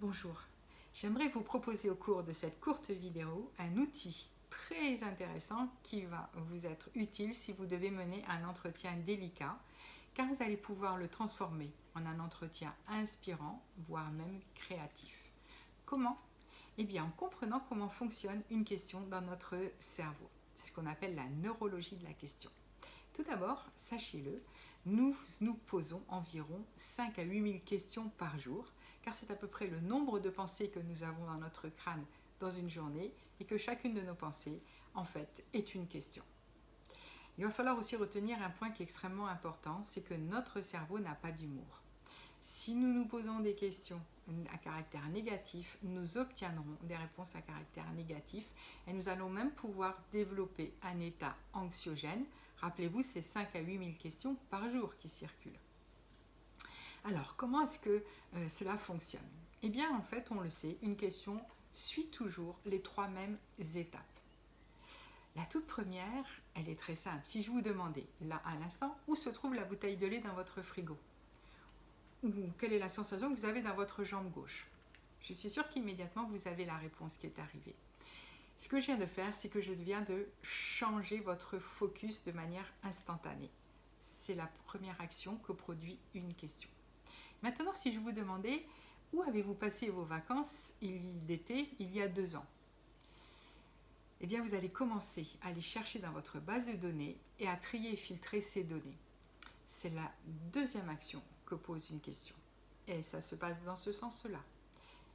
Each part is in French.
Bonjour, j'aimerais vous proposer au cours de cette courte vidéo un outil très intéressant qui va vous être utile si vous devez mener un entretien délicat, car vous allez pouvoir le transformer en un entretien inspirant, voire même créatif. Comment? Eh bien, en comprenant comment fonctionne une question dans notre cerveau. C'est ce qu'on appelle la neurologie de la question. Tout d'abord, sachez-le, nous nous posons environ 5 à 8 000 questions par jour, car c'est à peu près le nombre de pensées que nous avons dans notre crâne dans une journée, et que chacune de nos pensées, en fait, est une question. Il va falloir aussi retenir un point qui est extrêmement important, c'est que notre cerveau n'a pas d'humour. Si nous nous posons des questions à caractère négatif, nous obtiendrons des réponses à caractère négatif et nous allons même pouvoir développer un état anxiogène. Rappelez-vous, c'est 5 à 8 000 questions par jour qui circulent. Alors, comment est-ce que cela fonctionne? Eh bien, en fait, on le sait, une question suit toujours les 3 mêmes étapes. La toute première, elle est très simple. Si je vous demandais, là à l'instant, où se trouve la bouteille de lait dans votre frigo? Ou quelle est la sensation que vous avez dans votre jambe gauche? Je suis sûre qu'immédiatement vous avez la réponse qui est arrivée. Ce que je viens de faire, c'est que je viens de changer votre focus de manière instantanée. C'est la première action que produit une question. Maintenant, si je vous demandais où avez-vous passé vos vacances d'été il y a 2 ans? Eh bien, vous allez commencer à aller chercher dans votre base de données et à trier et filtrer ces données. C'est la deuxième action que pose une question. Et ça se passe dans ce sens-là.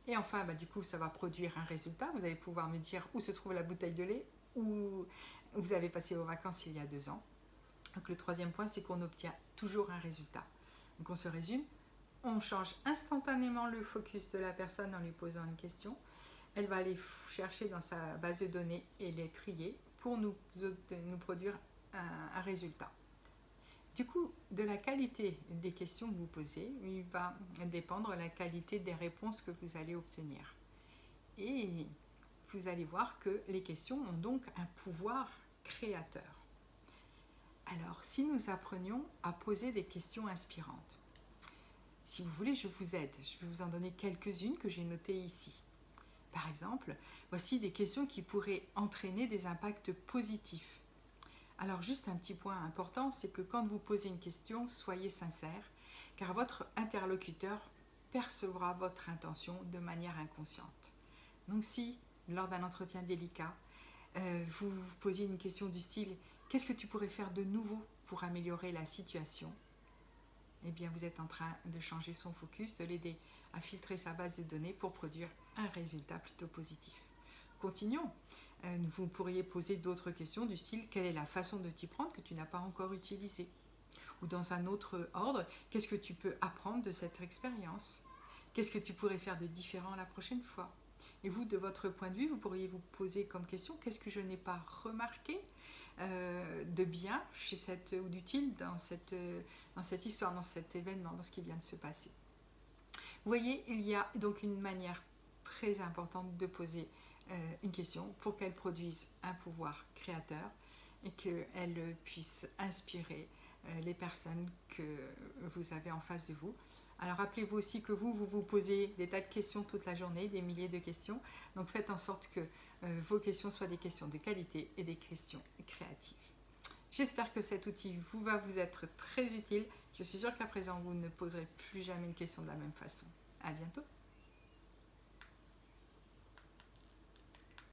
Et enfin, du coup, ça va produire un résultat. Vous allez pouvoir me dire où se trouve la bouteille de lait, où vous avez passé vos vacances il y a 2 ans. Donc le troisième point, c'est qu'on obtient toujours un résultat. Donc on se résume, on change instantanément le focus de la personne en lui posant une question. Elle va aller chercher dans sa base de données et les trier pour nous produire un résultat. Du coup, de la qualité des questions que vous posez, il va dépendre la qualité des réponses que vous allez obtenir. Et vous allez voir que les questions ont donc un pouvoir créateur. Alors, si nous apprenions à poser des questions inspirantes, si vous voulez, je vous aide. Je vais vous en donner quelques-unes que j'ai notées ici. Par exemple, voici des questions qui pourraient entraîner des impacts positifs. Alors juste un petit point important, c'est que quand vous posez une question, soyez sincère, car votre interlocuteur percevra votre intention de manière inconsciente. Donc si, lors d'un entretien délicat, vous posiez une question du style « Qu'est-ce que tu pourrais faire de nouveau pour améliorer la situation ?» Eh bien, vous êtes en train de changer son focus, de l'aider à filtrer sa base de données pour produire un résultat plutôt positif. Continuons. Vous pourriez poser d'autres questions du style « Quelle est la façon de t'y prendre que tu n'as pas encore utilisée ?» Ou dans un autre ordre, « Qu'est-ce que tu peux apprendre de cette expérience ? Qu'est-ce que tu pourrais faire de différent la prochaine fois ?» Et vous, de votre point de vue, vous pourriez vous poser comme question « Qu'est-ce que je n'ai pas remarqué de bien ou d'utile dans cette histoire, dans cet événement, dans ce qui vient de se passer ?» Vous voyez, il y a donc une manière très importante de poser une question pour qu'elle produise un pouvoir créateur et qu'elle puisse inspirer les personnes que vous avez en face de vous. Alors rappelez-vous aussi que vous posez des tas de questions toute la journée, des milliers de questions. Donc faites en sorte que vos questions soient des questions de qualité et des questions créatives. J'espère que cet outil va vous être très utile. Je suis sûre qu'à présent, vous ne poserez plus jamais une question de la même façon. À bientôt.